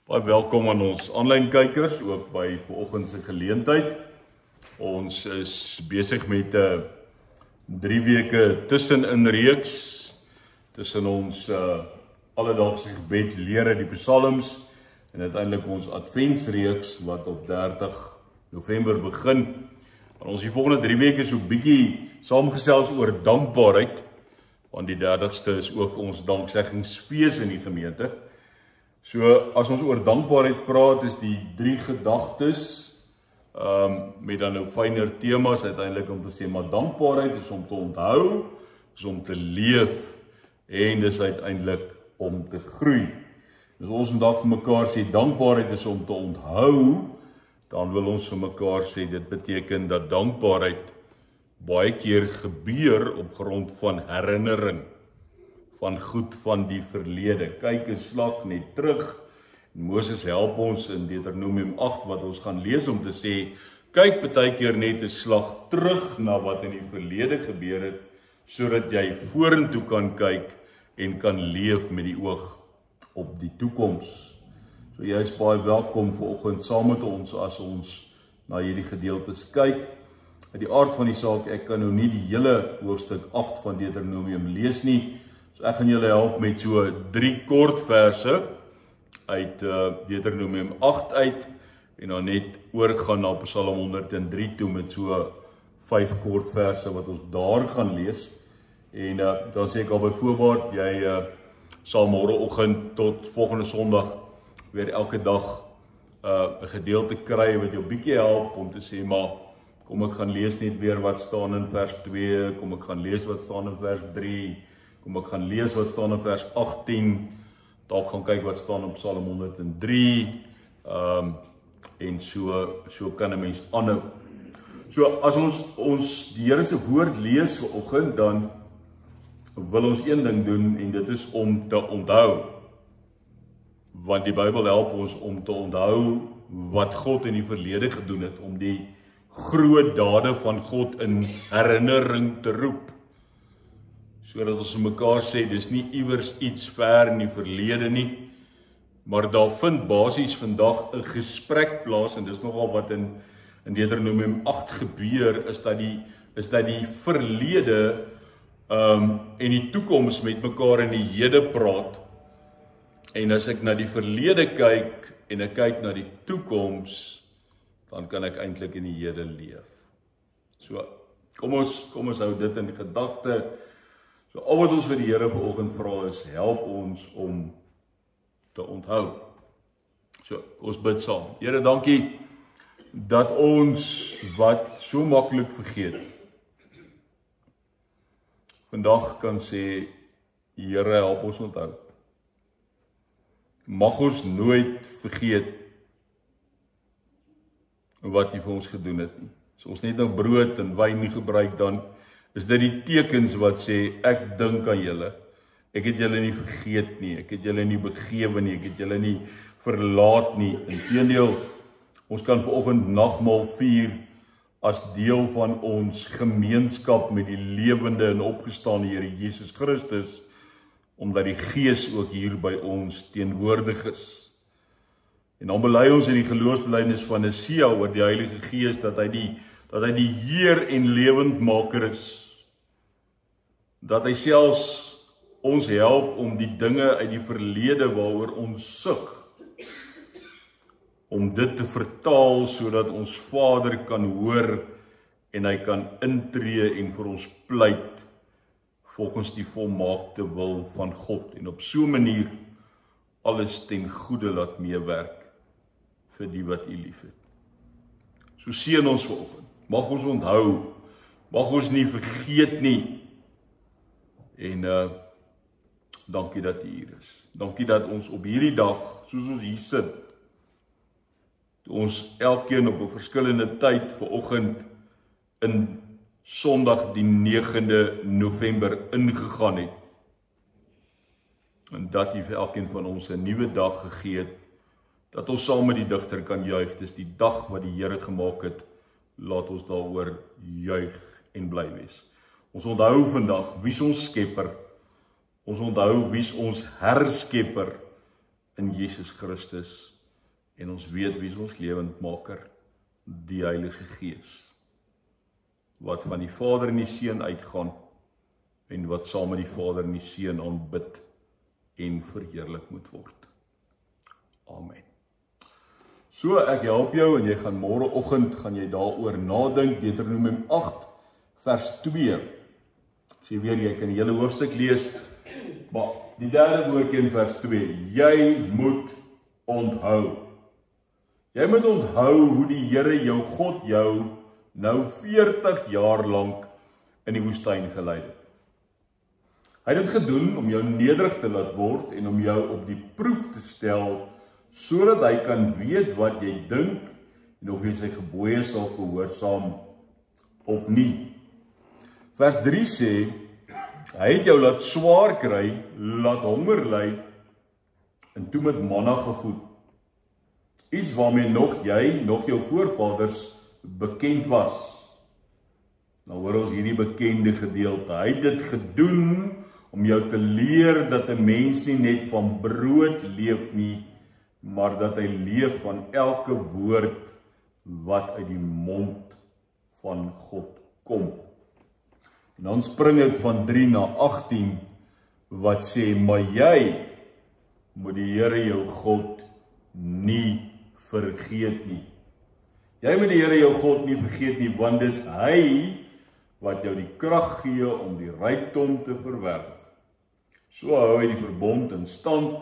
Baie welkom aan ons aanlyn kykers, ook by vanoggend se geleentheid. Ons is besig met 'n 3 weke tussenin reeks tussen ons alledaagse gebed leer uit die psalms en uiteindelik ons adventsreeks wat op 30 November begin. En ons die volgende 3 weke so bietjie saamgesels oor dankbaarheid, want die 30ste is ook ons danksegingsfees in die gemeente. So, as ons oor dankbaarheid praat, is die 3 gedagtes, met dan nou fynere temas uiteindelik om te sê, maar dankbaarheid is om te onthou, is om te leef, en dis uiteindelik om te groei. Dus ons vandag vir mekaar sê, dankbaarheid is om te onthou, dan wil ons vir mekaar sê, dit beteken dat dankbaarheid baie keer gebeur op grond van herinnering, van goed van die verlede. Kyk 'n slag net terug. Moses help ons in Deuteronomium 8 wat ons gaan lees om te sê, kyk baie keer net 'n slag terug na wat in die verlede gebeur het, sodat jy vorentoe kan kyk en kan leef met die oog op die toekoms. So jy is baie welkom vanoggend saam met ons as ons na hierdie gedeeltes kyk. Uit die aard van die saak, ek kan nou nie die hele hoofstuk 8 van Deuteronomium lees nie. So ek gaan julle help met so 3 kort verse uit Deuteronomium 8 uit en dan net oorgaan na Psalm 103 toe met so 5 kort verse wat ons daar gaan lees. En dan sê ek al by voorbaat, jy sal môreoggend tot volgende Sondag weer elke dag 'n gedeelte kry wat jou bietjie help om te sê, maar kom ek gaan lees net weer wat staan in vers 2, kom ek gaan lees wat staan in vers 3, kom ek gaan lees wat staan in vers 18, dalk gaan kyk wat staan op Psalm 103, en so kan 'n mens aanhou. So as ons die Here se woord lees vanoggend, dan wil ons een ding doen, en dit is om te onthou. Want die Bybel help ons om te onthou wat God in die verlede gedoen het, om die groot dade van God in herinnering te roep. Sodat ons mekaar sê, dis nie iewers iets ver in die verlede nie, maar daar vind basies vandag 'n gesprek plaas, en dis nogal wat in Deuteronomium 8 gebeur, is dat die verlede en die toekoms met mekaar in die hede praat. En as ek na die verlede kyk, en ek kyk na die toekoms, dan kan ek eintlik in die hede leef. So, kom ons hou dit in gedagte. So, al wat ons vir die Here vanoggend vra is, help ons om te onthou. So, ons bid saam. Here, dankie dat ons wat so maklik vergeet, vandag kan sê, Here, help ons onthou. Mag ons nooit vergeet wat U vir ons gedoen het nie. As ons net nou brood en wyn nie gebruik, dan is dit die tekens wat sê, ek dink aan julle. Ek het julle nie vergeet nie, ek het julle nie begewe nie, ek het julle nie verlaat nie. Inteendeel, ons kan vanoggend nagmaal vier as deel van ons gemeenskap met die lewende en opgestaane Here Jesus Christus, omdat die Gees ook hier by ons teenwoordig is. En dan bely ons in die geloofsbelijdenis van Nicea oor die Heilige Gees, dat hy die Heer en lewendmaker is. Dat hy selfs ons help om die dinge uit die verlede waaroor ons sug, om dit te vertaal sodat ons Vader kan hoor en hy kan intree en vir ons pleit volgens die volmaakte wil van God, en op so 'n manier alles ten goeie laat meewerk vir die wat U liefhet. So seën ons vanoggend. Mag ons onthou, mag ons nie vergeet nie. En dankie dat U hier is. Dankie dat ons op hierdie dag, soos ons hier sit, ons elkeen op 'n verskillende tyd vanoggend in Sondag die 9de November ingegaan het. En dat U vir elkeen van ons 'n nuwe dag gegee het, dat ons saam met die digter kan juig. Dis die dag wat die Here gemaak het, laat ons daaroor juig en bly wees. Ons onthou vandag wie ons Skepper, ons onthou wie ons Herskepper in Jesus Christus. En ons weet wie is ons lewendmaker, die Heilige Gees, wat van die Vader en die Seun uitgaan, en wat saam met die Vader en die Seun aanbid en verheerlik moet word. Amen. So, ek help jou, en jy gaan môreoggend, gaan jy daaroor nadink, Deuteronomium 8, vers 2. Ek sê weer, jy kan die hele hoofstuk lees, maar die derde woordjie in vers 2, jy moet onthou. Jy moet onthou hoe die Here jou God jou nou 40 jaar lank in die woestyn gelei het. Hy het dit gedoen om jou nederig te laat word en om jou op die proef te stel, sodat hy kan weet wat jy dink en of jy sy gebooie sal gehoorsaam of nie. Vers 3 sê, hy het jou laat swaar kry, laat honger ly en toe met manna gevoed. Iets waarmee nog jy, nog jou voorvaders bekend was. Nou hoor ons hierdie bekende gedeelte. Hy het dit gedoen om jou te leer dat 'n mens nie net van brood leef nie, maar dat hy leef van elke woord wat uit die mond van God kom. En dan spring ek van 3 na 18, wat sê, maar jy moet die Here jou God nie vergeet nie. Jy moet die Here jou God nie vergeet nie, want dis hy wat jou die krag gee om die rykdom te verwerf. So hou hy die verbond in stand,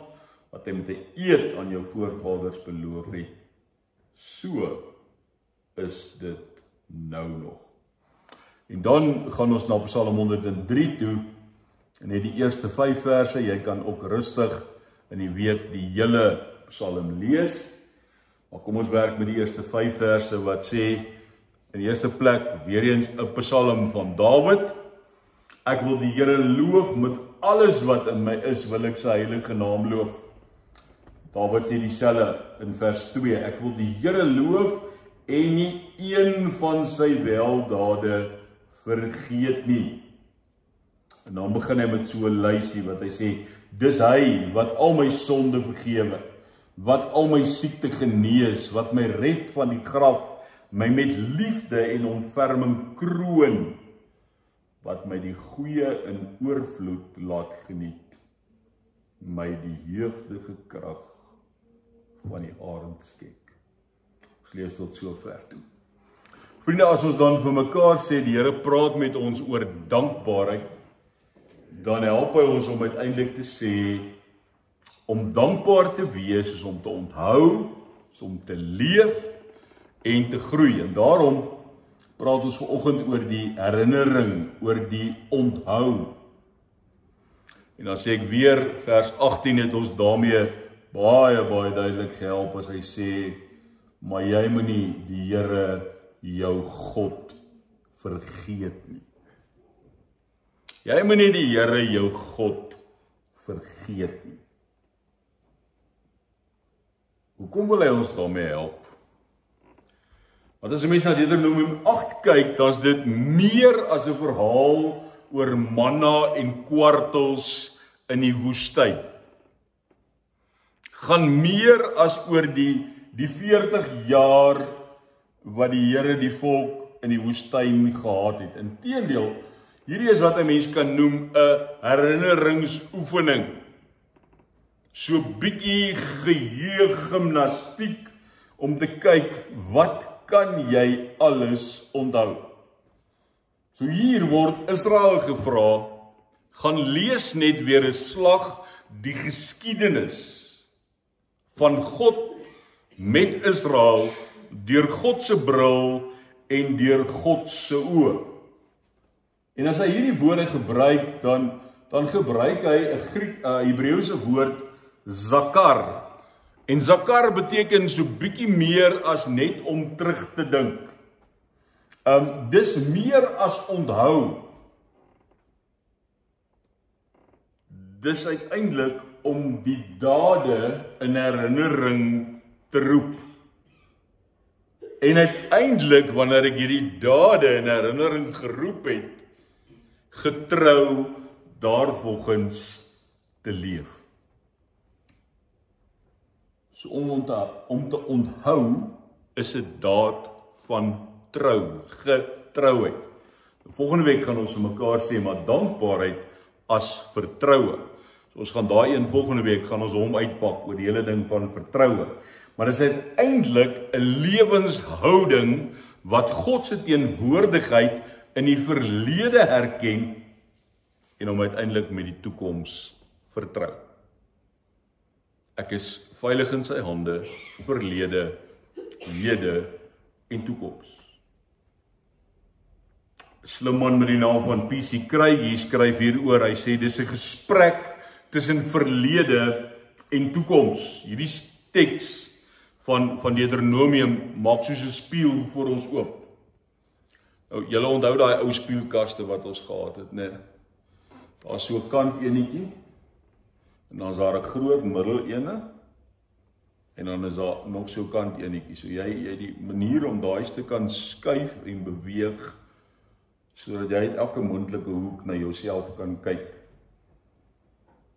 wat hy met 'n eed aan jou voorvaders beloof het. So is dit nou nog. En dan gaan ons na Psalm 103 toe, en net die eerste 5 verse, jy kan ook rustig in die week die hele Psalm lees, maar kom ons werk met die eerste 5 verse, wat sê, in die eerste plek, weer eens 'n Psalm van Dawid, ek wil die Here loof met alles wat in my is, wil ek sy heilige naam loof. Dawid sê dieselfde in vers 2, ek wil die Here loof en nie een van sy weldade vergeet nie. En dan begin hy met so 'n lysie wat hy sê, dis hy wat al my sonde vergewe, wat al my siekte genees, wat my red van die graf, my met liefde en ontferming kroon, wat my die goeie in oorvloed laat geniet, my die jeugdige krag van die arend skep. Ons lees tot so ver toe. Vriende, as ons dan vir mekaar sê, die Here praat met ons oor dankbaarheid, dan help hy ons om uiteindelik te sê, om dankbaar te wees is om te onthou, is om te leef en te groei. En daarom praat ons vanoggend oor die herinnering, oor die onthou. En dan sê ek weer, vers 18 het ons daarmee baie duidelik gehelp as hy sê, maar jy moet nie die Here jou God vergeet nie. Jy moet nie die Here jou God vergeet nie. Hoekom wil hy ons daarmee help? Want as 'n mens na Deuteronomium 8 kyk, dan is dit meer as 'n verhaal oor manna en kwartels in die woestyn. Gaan meer as oor die 40 jaar wat die Here die volk in die woestyn gehad het. Inteendeel, hierdie is wat 'n mens kan noem 'n herinneringsoefening. So bietjie geheue-gimnastiek om te kyk, wat kan jy alles onthou? So hier word Israel gevra, gaan lees net weer 'n slag die geskiedenis van God met Israel deur God se bril en deur God se oë. En as hy hierdie woorde gebruik, dan gebruik hy 'n Hebreëse woord zakar. En zakar beteken so bietjie meer as net om terug te dink. Dis meer as onthou. Dis uiteindelik om die dade in herinnering te roep. En uiteindelik, wanneer ek hierdie dade in herinnering geroep het, getrou daarvolgens te leef. So om te onthou is 'n daad van getrouheid. Volgende week gaan ons vir mekaar sê, maar dankbaarheid as vertroue. So ons gaan daai een volgende week gaan ons hom uitpak oor die hele ding van vertroue. Maar dit is uiteindelik 'n lewenshouding wat God se teenwoordigheid in die verlede herken en hom uiteindelik met die toekoms vertrou. Ek is veilig in sy hande, verlede, hede en toekoms. 'n Slim man met die naam van PC Craig skryf hieroor. Hy sê dis 'n gesprek tussen verlede en toekoms. Hierdie teks van Deuteronomium maak soos 'n spieël voor ons oop. Nou, julle onthou daai ou spieelkaste wat ons gehad het, né? Daar's so 'n kant enetjie en dan is daar 'n groot middel ene en dan is daar nog so 'n kant enetjie. So jy die manier om daai te kan skuif en beweeg sodat jy uit elke moontlike hoek na jouself kan kyk.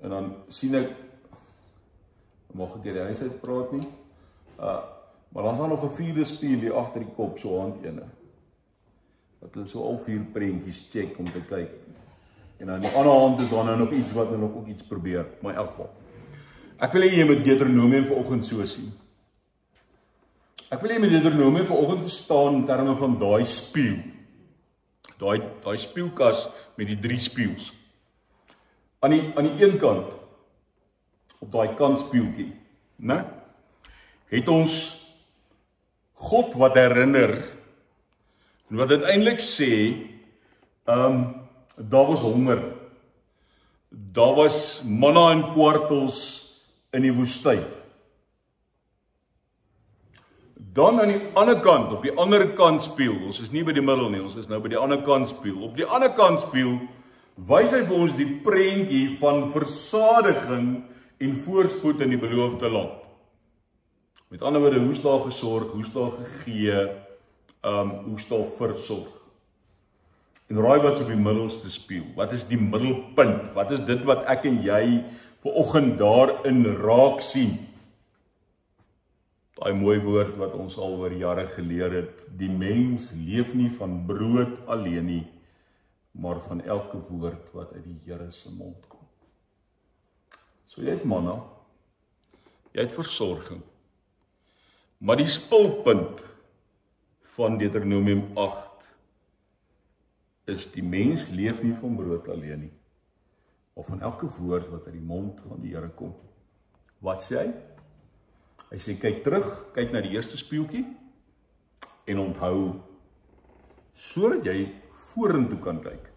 En dan sien ek, mag ek die huis uit praat nie? Maar dan is daar nog 'n vierde spieël hier agter die kop, so hand ene. Dat hulle so al 4 prentjies check om te kyk. En aan die ander hand is daar nou nog iets wat hulle nog ook iets probeer, maar in elk geval. Ek wil hê jy moet Deuteronomium vanoggend so sien. Ek wil hê jy moet Deuteronomium vanoggend verstaan in terme van daai spieël. Daai spieelkas met die 3 spieëls. Aan die een kant, op daai kantspieeltjie, né? Het ons God wat herinner, en wat uiteindelik sê, daar was honger, daar was manna en kwartels in die woestyn. Dan aan die ander kant, op die ander kant spieël, ons is nie by die middel nie, ons is nou by die ander kant spieël. Op die ander kant spieël, wys hy vir ons die prentjie van versadiging en voorspoed in die beloofde land. Met ander woorde, hoe is daar gesorg, hoe is daar gegee, hoe is daar versorg. En raai wat is op die middelste spieël? Wat is die middelpunt? Wat is dit wat ek en jy vanoggend daarin raak sien? Daai mooi woord wat ons al oor jare geleer het, die mens leef nie van brood alleen nie, maar van elke woord wat uit die Here se mond kom. So jy het manna, jy het versorging, maar die spulpunt van Deuteronomium 8 is die mens leef nie van brood alleen nie, of van elke woord wat uit die mond van die Here kom. Wat sê hy? Hy sê kyk terug, kyk na die eerste spieeltjie en onthou sodat jy vorentoe kan kyk.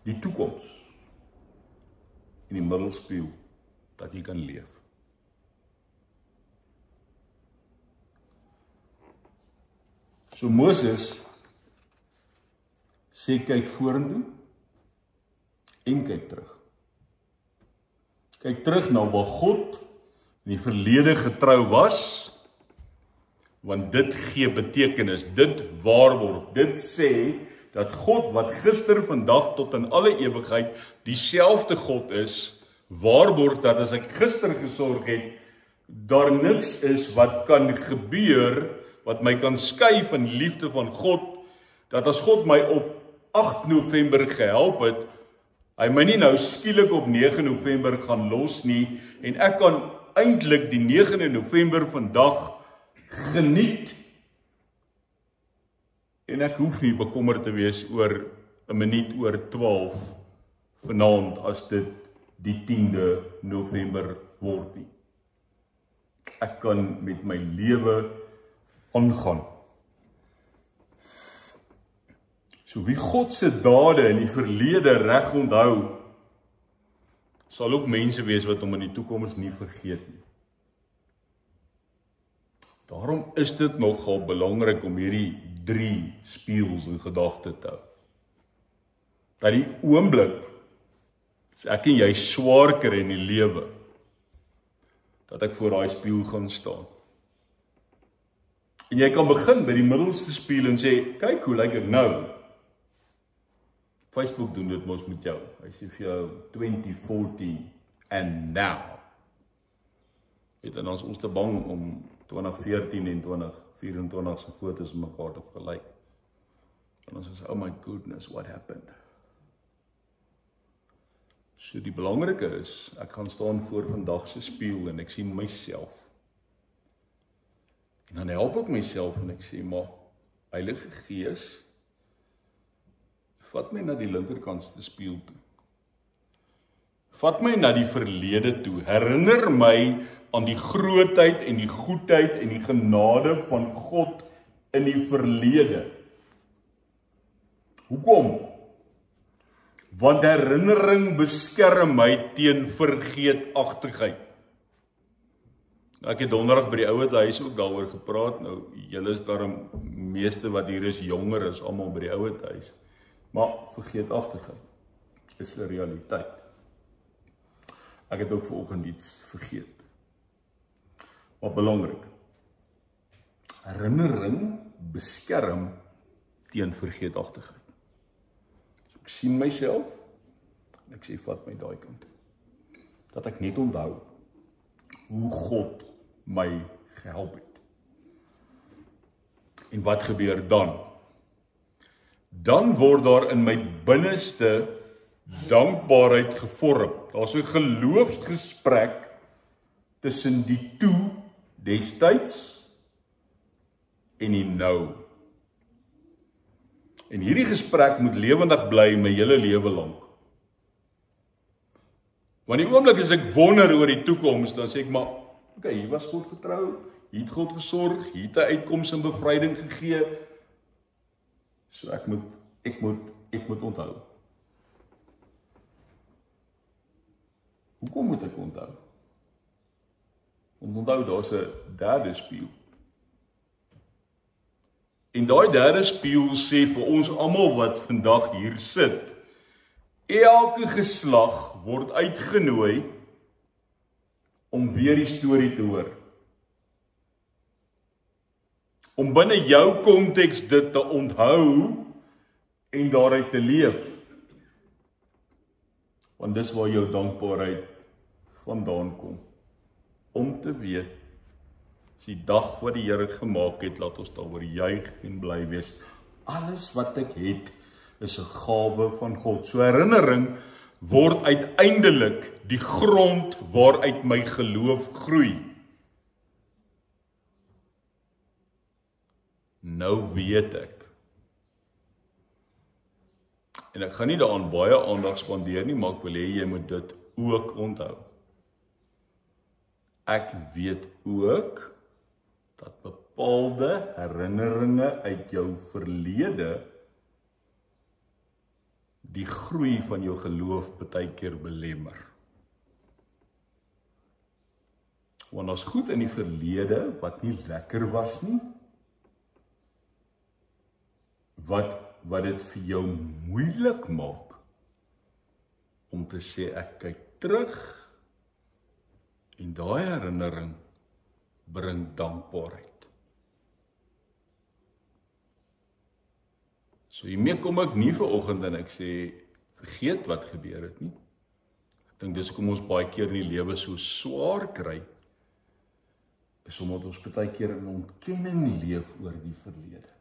Die toekoms en die middelspieël dat jy kan leef. So Moses sê kyk vorentoe en kyk terug. Kyk terug na waar God in die verlede getrou was, want dit gee betekenis, dit waarborg, dit sê dat God wat gister, vandag tot in alle ewigheid dieselfde God is, waarborg dat as ek gister gesorg het, daar niks is wat kan gebeur, wat my kan skei van liefde van God, dat as God my op 8 November gehelp het, hy my nie nou skielik op 9 November gaan los nie, en ek kan eintlik die 9 November vandag geniet, en ek hoef nie bekommerd te wees oor 'n minuut oor 12 vanaand as dit die 10de November word nie. Ek kan met my lewe aangaan. So wie God se dade in die verlede reg onthou, sal ook mense wees wat hom in die toekoms nie vergeet nie. Daarom is dit nogal belangrik om hierdie 3 spieëls in gedagte te hou. Dat die oomblik, as ek en jy swaar kry in die lewe, dat ek voor daai spieël gaan staan. En jy kan begin by die middelste spieël en sê, kyk hoe lyk ek nou. Facebook doen dit mos met jou. Hy sê vir jou 2014 and now. En dan is ons te bang om 2014 en 2024 se foto's met mekaar te vergelyk. En ons sê, oh my goodness, what happened? So die belangrike is, ek gaan staan voor vandag se spieël en ek sien myself. En dan help ek myself en ek sê, maar Heilige Gees, vat my na die linkerkant se spieël toe. Vat my na die verlede toe. Herinner my aan die grootheid en die goedheid en die genade van God in die verlede. Hoekom? Want herinnering beskerm my teen vergeetachtigheid. Ek het donderdag by die ouete huis ook daaroor gepraat. Nou, julle is daarom meeste wat hier is jonger is almal by die ouete huis. Maar vergeetachtigheid is 'n realiteit. Ek het ook vanoggend iets vergeet. Maar belangrik. Herinnering beskerm teen vergeetachtigheid. So ek sien myself en ek sê vat my daai kant. Dat ek net onthou hoe God my gehelp het. En wat gebeur dan? Dan word daar in my binneste dankbaarheid gevorm. Daar's 'n geloofsgesprek tussen die toe destyds en die nou. En hierdie gesprek moet lewendig bly my hele lewe lank. Want die oomblik as ek wonder oor die toekoms, dan sê ek maar, okay, hier was God getrou, hier het God gesorg, hier het hy uitkoms en bevryding gegee. So ek moet onthou. Hoekom moet ek onthou? Onthou, daar's 'n derde spieël. En daai derde spieël sê vir ons almal wat vandag hier sit, elke geslag word uitgenooi om weer die storie te hoor. Om binne jou konteks dit te onthou en daaruit te leef. Want dis waar jou dankbaarheid vandaan kom. Om te weet, as die dag wat die Here gemaak het, laat ons daaroor juig en bly wees. Alles wat ek het, is 'n gawe van God. So herinnering word uiteindelik die grond waaruit my geloof groei. Nou weet ek. En ek gaan nie daaraan baie aandag spandeer nie, maar ek wil hê jy moet dit ook onthou. Ek weet ook dat bepaalde herinneringe uit jou verlede die groei van jou geloof baie keer belemmer. Want as goed in die verlede wat nie lekker was nie, wat dit vir jou moeilik maak om te sê ek kyk terug en daai herinnering bring dankbaarheid. So hiermee kom ek nie vanoggend en ek sê vergeet wat gebeur het nie. Ek dink dis hoekom ons baie keer in die lewe so swaar kry, is omdat ons baie keer in ontkenning leef oor die verlede.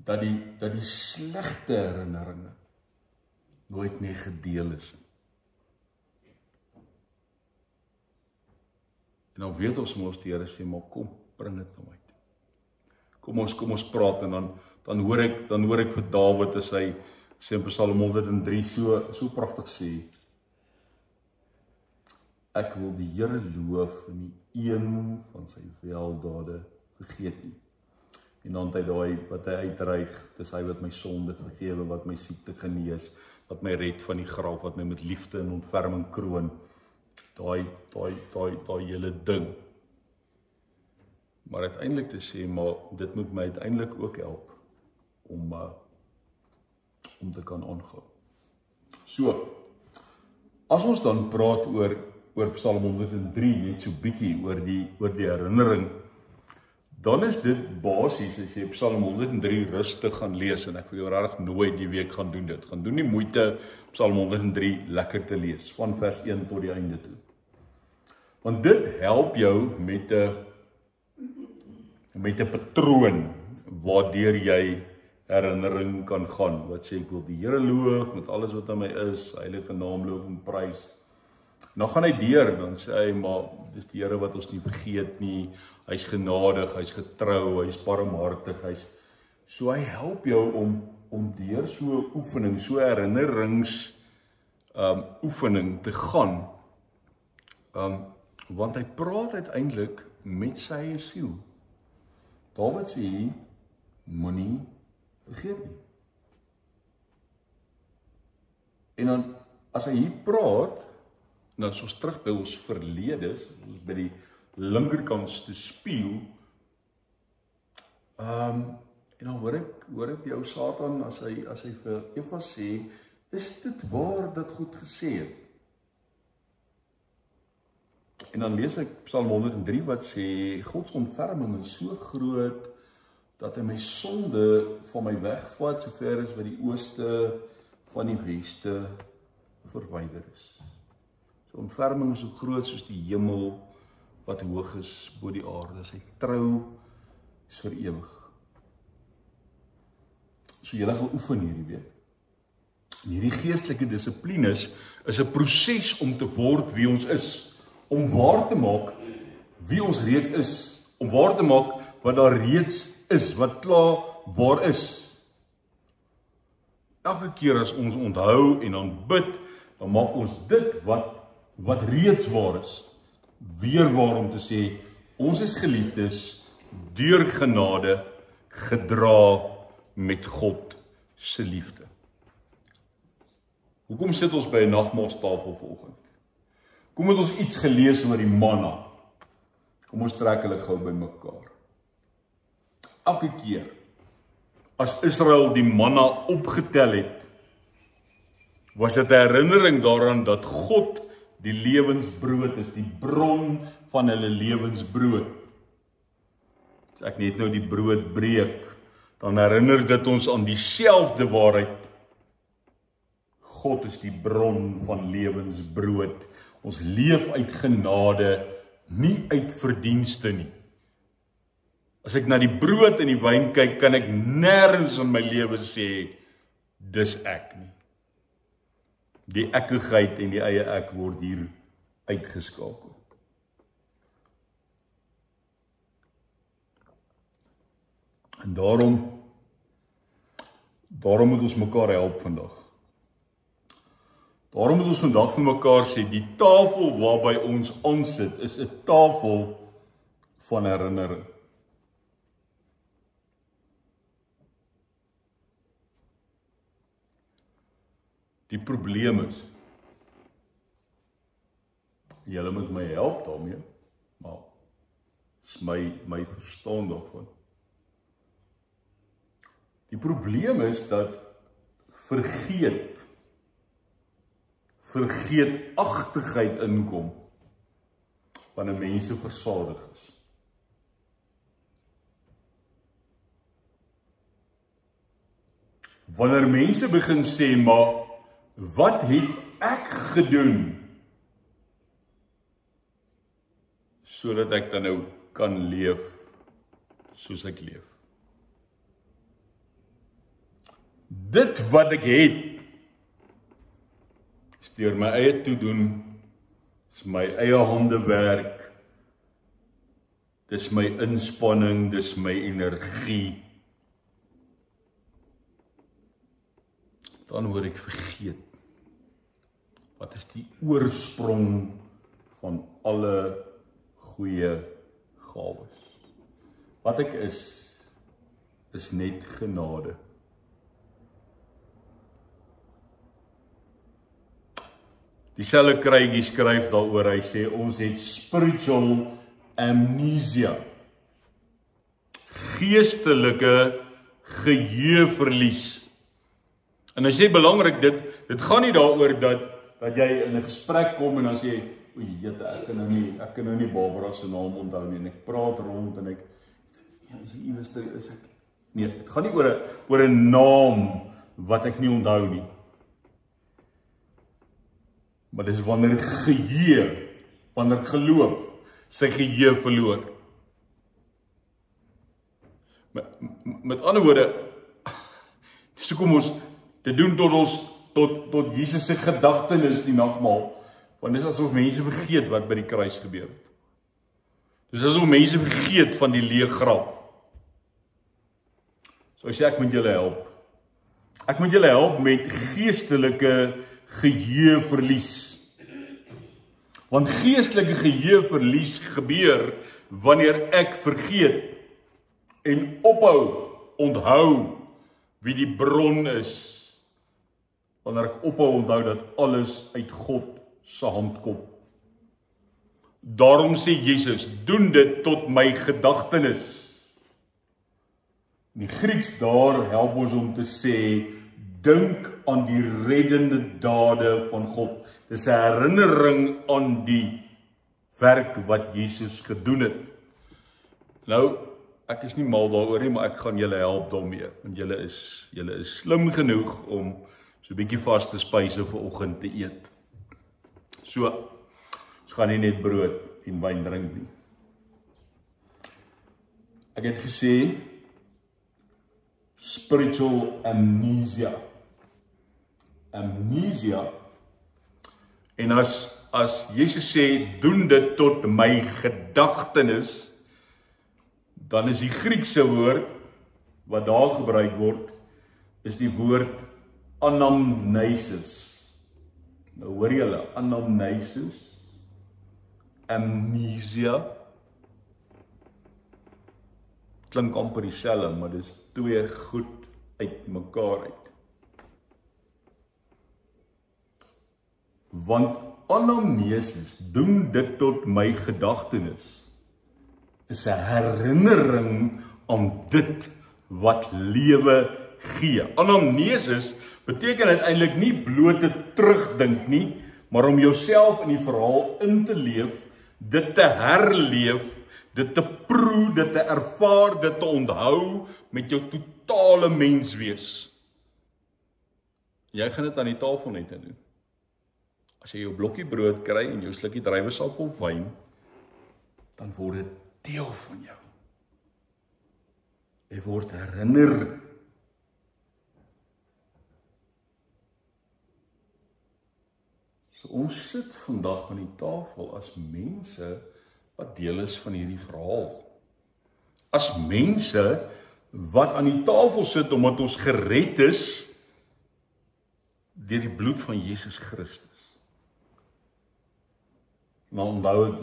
Dat die slegte herinneringe nooit meer gedeel is nie. En dan weet ons mos die Here sê, maar kom, bring dit nou uit. Kom ons praat en dan hoor ek vir Dawid as hy sê in Psalm 103 so pragtig sê, ek wil die Here loof in die een van sy weldade vergeet nie. En dan het hy daai wat hy uitreig, dis hy wat my sonde vergewe, wat my siekte genees, wat my red van die graf, wat my met liefde en ontferming kroon. Daai hele ding. Maar uiteindelik te sê, maar dit moet my uiteindelik ook help om te kan aangaan. So, as ons dan praat oor Psalm 103, net so bietjie oor die herinnering, dan is dit basies as jy Psalm 103 rustig gaan lees, en ek wil jou regtig nooit die week gaan doen dit. Gaan doen die moeite Psalm 103 lekker te lees, van vers 1 tot die einde toe. Want dit help jou met 'n patroon waardeur jy herinnering kan gaan. Wat sê ek wil die Here loof met alles wat aan my is, heilige naam loof en prys. Dan gaan hy deur, dan sê hy, maar dis die Here wat ons nie vergeet nie, hy's genadig, hy's getrou, hy's barmhartig, so hy help jou om deur so oefening, so herinnerings oefening te gaan, want hy praat uiteindelik met sy eie siel. Dawid sê hy, moenie vergeet nie. En dan, as hy hier praat, dan as ons terug by ons verlede, ons by die linkerkantste spieël, en dan hoor ek jou Satan, as hy vir Eva sê, is dit waar dat God gesê het? En dan lees ek Psalm 103 wat sê, Gods ontferming is so groot, dat hy my sonde van my wegvat, so ver as wat die ooste van die weste verwyder is. So ontferming is so groot soos die hemel, wat hoog is bo die aarde, sy trou is vir ewig. So jy gaan oefen hierdie week. En hierdie geestelike dissiplines is 'n proses om te word wie ons is, om waar te maak wie ons reeds is, om waar te maak wat daar reeds is, wat klaar waar is. Elke keer as ons onthou en dan bid, dan maak ons dit wat reeds waar is, weer waar om te sê, ons is geliefdes, deur genade, gedra met God se liefde. Hoekom sit ons by 'n nagmaalstafel vanoggend? Kom het ons iets gelees oor die manna. Kom ons trek hulle gou by mekaar. Elke keer, as Israel die manna opgetel het, was dit 'n herinnering daaraan dat God die lewensbrood is, die bron van hulle lewensbrood. As ek net nou die brood breek, dan herinner dit ons aan dieselfde waarheid. God is die bron van lewensbrood. Ons leef uit genade, nie uit verdienste nie. As ek na die brood en die wyn kyk, kan ek nêrens in my lewe sê, dis ek nie. Die ekkigheid en die eie ek word hier uitgeskakel. En daarom moet ons mekaar help vandag. Daarom moet ons vandag vir mekaar sê, die tafel waarby ons aansit, is 'n tafel van herinnering. Die probleem is, julle moet my help daarmee, maar is my verstaan daarvan. Die probleem is dat vergeetachtigheid inkom wanneer mense versadig is. Wanneer mense begin sê, maar wat het ek gedoen sodat ek dan nou kan leef soos ek leef? Dit wat ek het, is deur my eie toedoen, is my eie handewerk, dis my inspanning, dis my energie. Dan word ek vergeet. Wat is die oorsprong van alle goeie gawes? Wat ek is net genade. Dieselfde Kruigie skryf daaroor, hy sê, ons het spiritual amnesia. Geestelike geheueverlies. En hy sê belangrik, dit gaan nie daaroor dat jy in 'n gesprek kom en dan sê, oei, jette, ek kan nou nie Barbara se naam onthou nie, en ek praat rond en ek, ja, is ek, nee, dit gaan nie oor 'n naam wat ek nie onthou nie. Maar dis wanneer geheue wanneer geloof sy geheue verloor. Met ander woorde, dis hoekom ons dit doen tot Jesus se gedagtenis die nagmaal, want dis asof mense vergeet wat by die kruis gebeur het. Dis asof mense vergeet van die leë graf. So ek sê ek moet julle help. Ek moet julle help met geestelike geheueverlies. Want geestelike geheueverlies gebeur wanneer ek vergeet en onthou wie die bron is. Wanneer ek onthou dat alles uit God se hand kom. Daarom sê Jesus, doen dit tot my gedagtenis. In die Grieks daar help ons om te sê, dink aan die reddende dade van God. Dis 'n herinnering aan die werk wat Jesus gedoen het. Nou, ek is nie mal daaroor nie, maar ek gaan julle help daarmee, want julle is slim genoeg om so 'n bietjie vaste spyse vir oggend te eet. So, ons gaan nie net brood en wyn drink nie. Ek het gesê, spiritual amnesia. Amnesia. En as Jesus sê, doen dit tot my gedagtenis, dan is die Griekse woord, wat daar gebruik word, is die woord anamnesis. Nou hoor julle, anamnesis, amnesia, klink amper dieselfde, maar dis twee goed uit mekaar uit. Want anamnesis, doen dit tot my gedagtenis, is 'n herinnering aan dit wat lewe gee. Anamnesis beteken uiteindelik nie blote terugdink nie, maar om jouself in die verhaal in te leef, dit te herleef, dit te proe, dit te ervaar, dit te onthou met jou totale menswees. Jy gaan dit aan die tafel net doen. As jy jou blokkie brood kry en jou slukkie druiwesap of wyn, dan word dit deel van jou. Jy word herinner. So ons sit vandag aan die tafel as mense wat deel is van hierdie verhaal. As mense wat aan die tafel sit omdat ons gered is deur die bloed van Jesus Christus. Maar onthou ek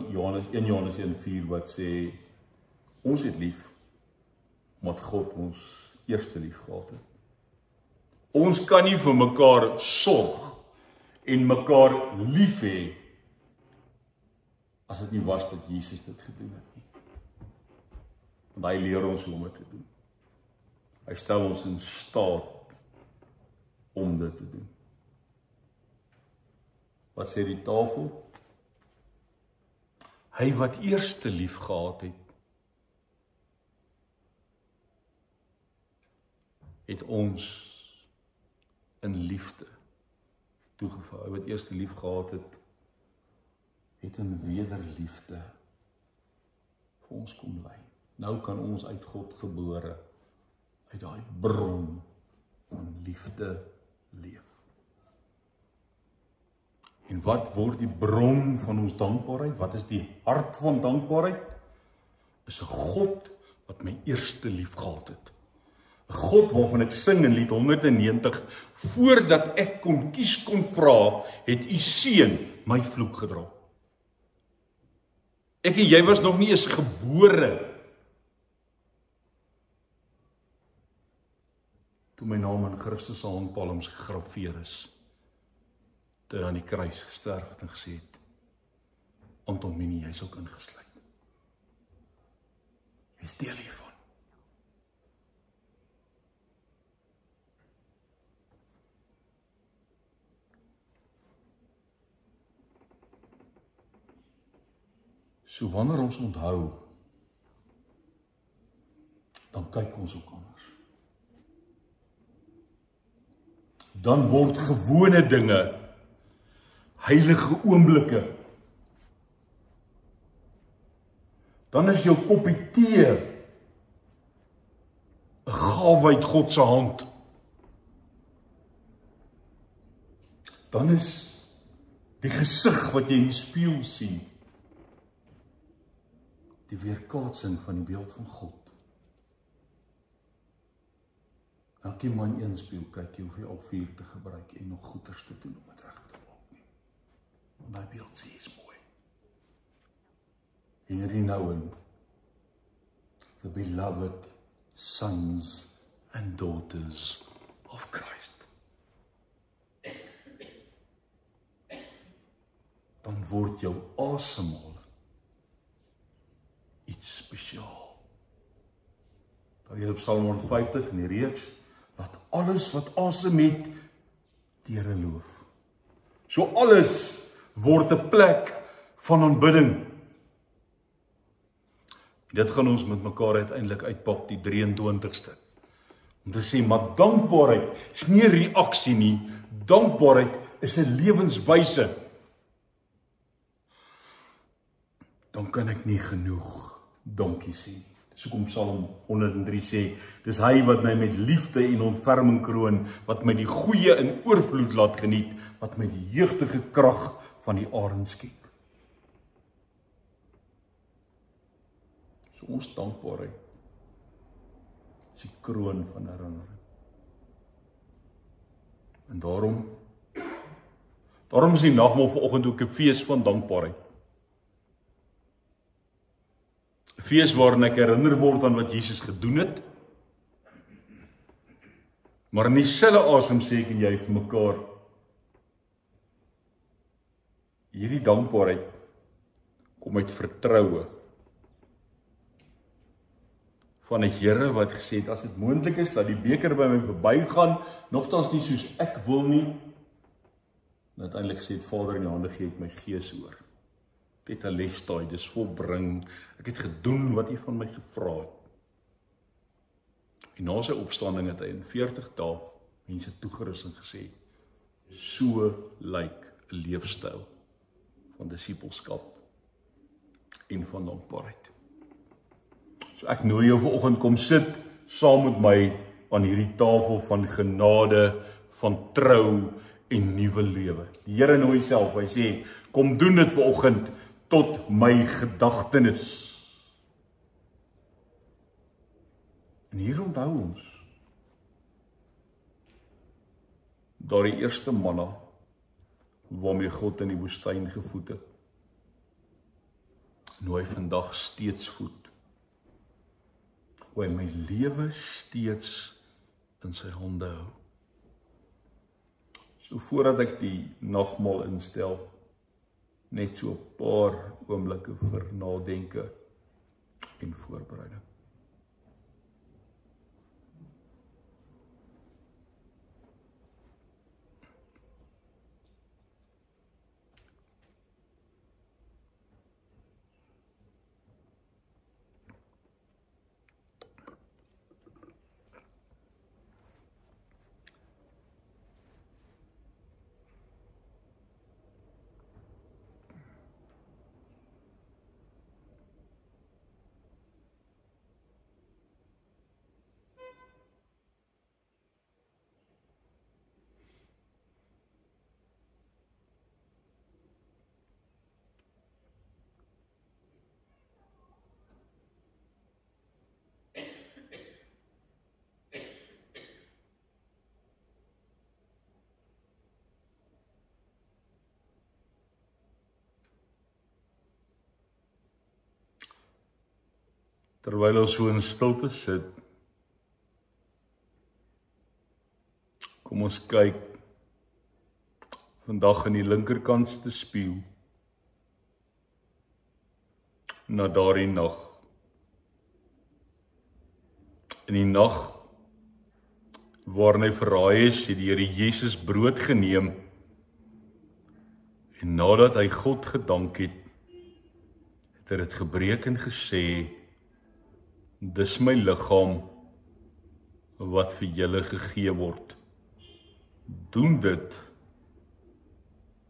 1 Johannes 1:4 wat sê, ons het lief, omdat God ons eerste lief gehad het. Ons kan nie vir mekaar sorg en mekaar lief hê, as dit nie was dat Jesus dit gedoen het nie. Want hy leer ons hoe om dit te doen. Hy stel ons in staat om dit te doen. Wat sê die tafel? Hy wat eerste lief gehad het ons in liefde toegevou. Hy wat eerste lief gehad het in wederliefde vir ons kom lei. Nou kan ons uit God gebore, uit daai bron van liefde leef. En wat word die bron van ons dankbaarheid? Wat is die hart van dankbaarheid? Is 'n God wat my eerste lief gehad het. 'n God waarvan ek sing in lied 190, voordat ek kon kies kon vra, het u seun my vloek gedra. Ek en jy was nog nie eens gebore toe my naam in Christus se handpalms gegraveer is. Toe hy aan die kruis gesterf het en gesê het, Antonie, jy's ook ingesluit. Jy's deel hiervan. So wanneer ons onthou, dan kyk ons ook anders. Dan word gewone dinge heilige oomblikke. dan is jou koppie tee 'n gawe uit God se hand. Dan is die gesig wat jy in die spieël sien, die weerkaatsing van die beeld van God. Elke man een spieël kyk, jy hoef jy al 4 te gebruik en nog goeders te doen om dit reg te maak nie. Want daai beeld sê is mooi. Henry Nouwen, the beloved sons and daughters of Christ. Dan word jou asemhaling iets spesiaal. Daar hier op Psalm 150 in die reeks, laat alles wat asem het, die Here loof. So alles word 'n plek van aanbidding. Dit gaan ons met mekaar uiteindelik uitpak die 23ste. Om te sê, maar dankbaarheid is nie 'n reaksie nie, dankbaarheid is 'n lewenswyse. Dan kan ek nie genoeg dankie sê. Dis hoekom Psalm 103 sê, dis hy wat my met liefde en ontferming kroon, wat my die goeie in oorvloed laat geniet, wat my die jeugdige krag van die arend skep. So ons dankbaarheid is die kroon van herinnering. En daarom is die nagmaal vanoggend ook 'n fees van dankbaarheid. 'n Fees waarin ek herinner word aan wat Jesus gedoen het. Maar in dieselfde asem sê ek en jy vir mekaar, hierdie dankbaarheid kom uit vertroue van 'n Here wat gesê het, as dit moontlik is, laat die beker by my verbygaan, nogtans nie soos ek wil nie. En uiteindelik gesê het, Vader, in die hande gee ek my gees oor. Tetelestai, dis volbring. Ek het gedoen wat U van my gevra het. En na sy opstanding het hy in 40 dae mense toegerus en gesê, so lyk 'n leefstyl van disippelskap en van dankbaarheid. So ek nooi jou vanoggend, kom sit saam met my aan hierdie tafel van genade, van trou en nuwe lewe. Die Here nooi self, hy sê, kom doen dit vanoggend tot my gedagtenis. En hier onthou ons daardie eerste manna waarmee God in die woestyn gevoed het. En hoe hy vandag steeds voed. Hoe hy my lewe steeds in sy hande hou. So voordat ek die nagmaal instel, net so 'n paar oomblikke vir nadenke en voorbereiding. Terwyl ons so in stilte sit, kom ons kyk vandag in die linkerkantste spieël na daardie nag. In die nag waarin hy verraai is, het die Here Jesus brood geneem en nadat hy God gedank het, het hy dit gebreek en gesê, dis my liggaam wat vir julle gegee word. Doen dit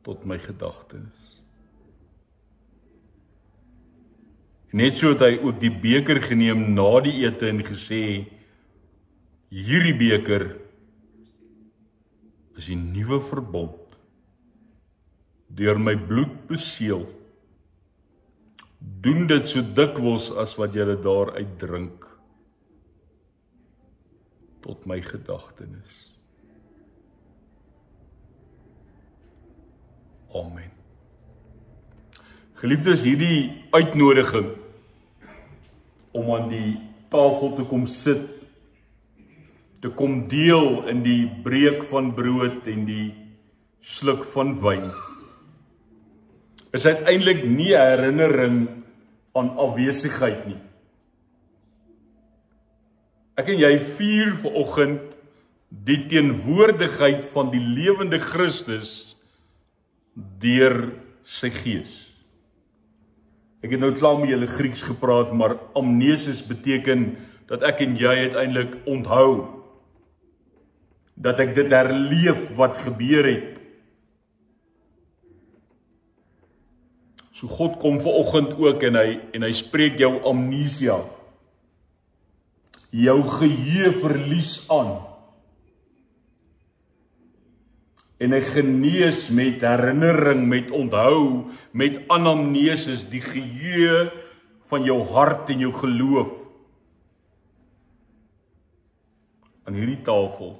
tot my gedagtenis. Net so het hy ook die beker geneem na die ete en gesê, hierdie beker is die nuwe verbond, deur my bloed beseël. Doen dit so dikwels as wat julle daaruit drink, tot my gedagtenis. Amen. Geliefdes, hierdie uitnodiging om aan die tafel te kom sit, te kom deel in die breek van brood en die sluk van wyn, is uiteindelik nie 'n herinnering aan afwesigheid nie. Ek en jy vier vanoggend die teenwoordigheid van die lewende Christus deur sy Gees. Ek het nou klaar met julle Grieks gepraat, maar amnesis beteken dat ek en jy uiteindelik onthou, dat ek dit herleef wat gebeur het. So God kom vanoggend ook en hy spreek jou amnesia, jou geheue verlies aan. En hy genees met herinnering, met onthou, met anamnesis, die geheue van jou hart en jou geloof. Aan hierdie tafel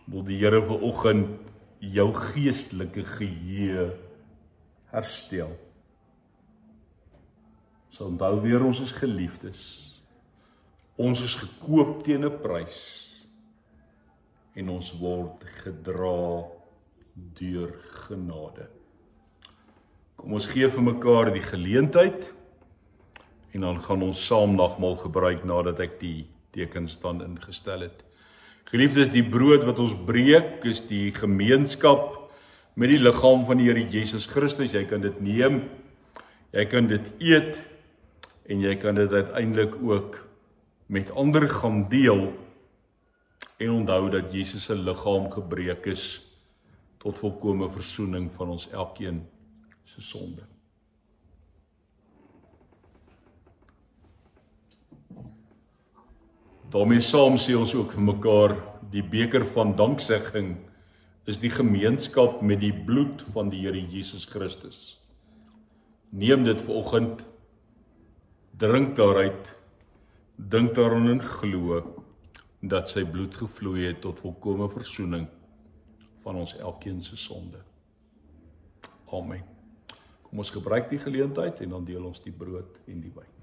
wil die Here vanoggend jou geestelike geheue herstel. So onthou weer, ons is geliefdes. Ons is gekoop teen 'n prys. En ons word gedra deur genade. Kom ons gee vir mekaar die geleentheid en dan gaan ons saam nagmaal gebruik nadat ek die tekens dan ingestel het. Geliefdes, die brood wat ons breek is die gemeenskap met die liggaam van die Here Jesus Christus. Jy kan dit neem, jy kan dit eet en jy kan dit uiteindelik ook met ander gaan deel. En onthou dat Jesus se liggaam gebreek is tot volkome versoening van ons elkeen se sonde. Daarmee saam sê ons ook vir mekaar, die beker van danksegging is die gemeenskap met die bloed van die Here Jesus Christus. Neem dit vanoggend, drink daaruit, dink daaraan en glo dat sy bloed gevloei het tot volkome versoening van ons elkeen se sonde. Amen. Kom ons gebruik die geleentheid en dan deel ons die brood en die wyn.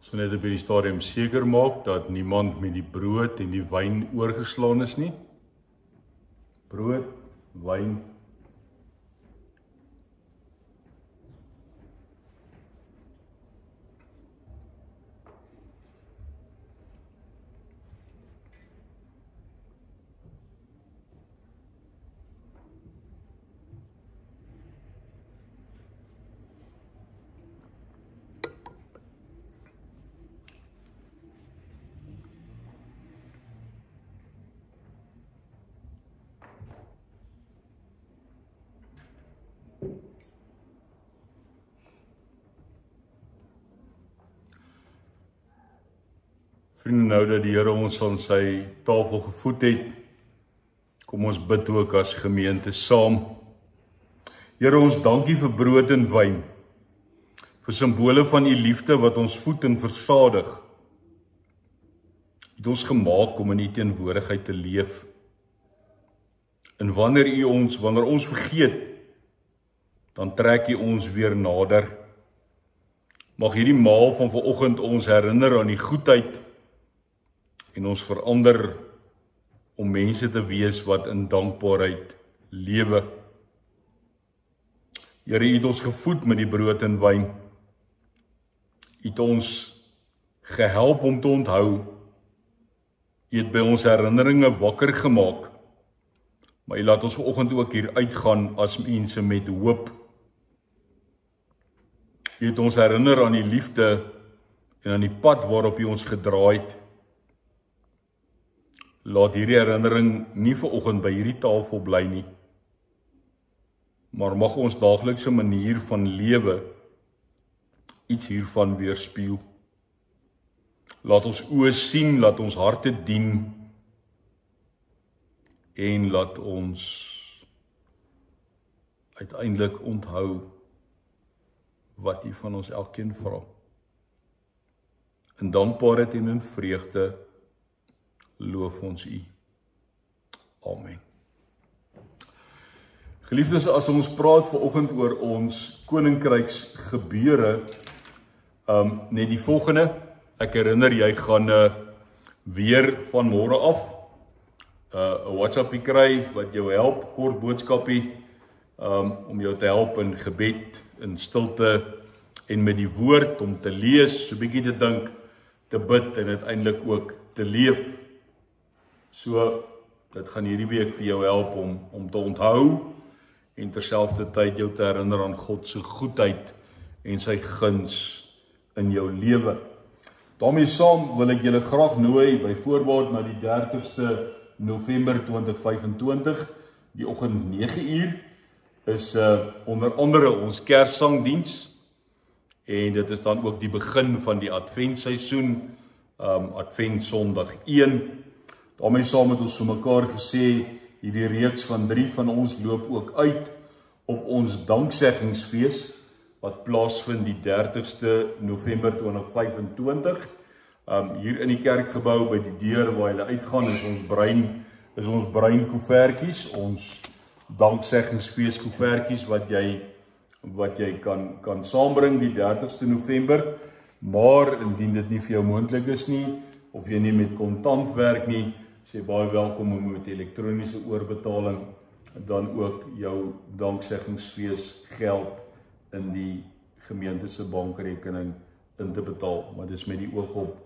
So net op hierdie stadium seker maak dat niemand met die brood en die wyn oorgeslaan is nie. Brood, wyn. Vriende, nou dat die Here ons aan sy tafel gevoed het, kom ons bid ook as gemeente saam. Here, ons dankie vir brood en wyn, vir simbole van u liefde wat ons voed en versadig. U het ons gemaak om in u teenwoordigheid te leef. En wanneer ons vergeet, dan trek u ons weer nader. Mag hierdie maal van vanoggend ons herinner aan die goedheid en ons verander om mense te wees wat in dankbaarheid lewe. Here, u het ons gevoed met die brood en wyn. U het ons gehelp om te onthou. U het by ons herinneringe wakker gemaak. Maar u laat ons vanoggend ook hier uitgaan as mense met hoop. U het ons herinner aan die liefde en aan die pad waarop u ons gedraai het. Laat hierdie herinnering nie vanoggend by hierdie tafel bly nie, maar mag ons daaglikse manier van lewe iets hiervan weerspieël. Laat ons oë sien, laat ons harte dien en laat ons uiteindelik onthou wat u van ons elkeen vra. In dankbaarheid en in vreugde loof ons u. Amen. Geliefdes, as ons praat vanoggend oor ons koninkryks gebeure, net die volgende. Ek herinner jy gaan weer van môre af 'n WhatsAppie kry wat jou help, kort boodskapie, om jou te help in gebed, in stilte en met die woord, om te lees, so 'n bietjie te dink, te bid en uiteindelik ook te leef. So, dit gaan hierdie week vir jou help om te onthou en terselfdertyd jou te herinner aan God se goedheid en sy guns in jou lewe. Daarmee saam wil ek julle graag nooi by voorbaat na die 30ste November 2025, die oggend 9uur, is onder andere ons Kerssangdiens, en dit is dan ook die begin van die Adventseisoen, Advent Sondag 1. Daarmee saam het ons so mekaar gesê, hierdie reeks van 3 van ons loop ook uit op ons dankseggingsfees, wat plaasvind die 30ste November 2025. Hier in die kerkgebou by die deur waar hulle uitgaan is ons breinkoevertjies, ons dankseggingsfees koevertjies wat jy kan saambring die 30ste November, maar indien dit nie vir jou moontlik is nie, of jy nie met kontant werk nie, is jy baie welkom om met elektroniese oorbetaling dan ook jou dankseggingsfees geld in die gemeente se bankrekening in te betaal. Maar dis met die oog op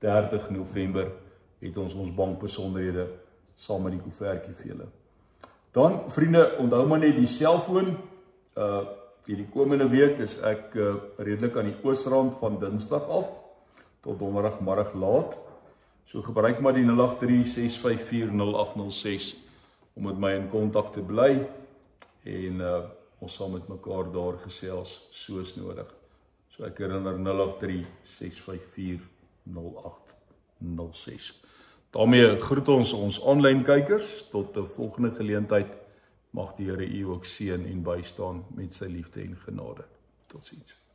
30 November het ons bankbesonderhede saam met die koevertjie vir julle. Dan, vriende, onthou maar net die selfoon. Vir die komende week is ek redelik aan die oosrand van Dinsdag af tot donderdagmiddag laat. So gebruik maar die 083-654-0806 om met my in kontak te bly en ons sal met mekaar daar gesels soos nodig. So ek herinner 083-654-0806. Daarmee groet ons aanlyn kykers tot 'n volgende geleentheid. Mag die Here u ook seën en bystaan met sy liefde en genade. Totsiens.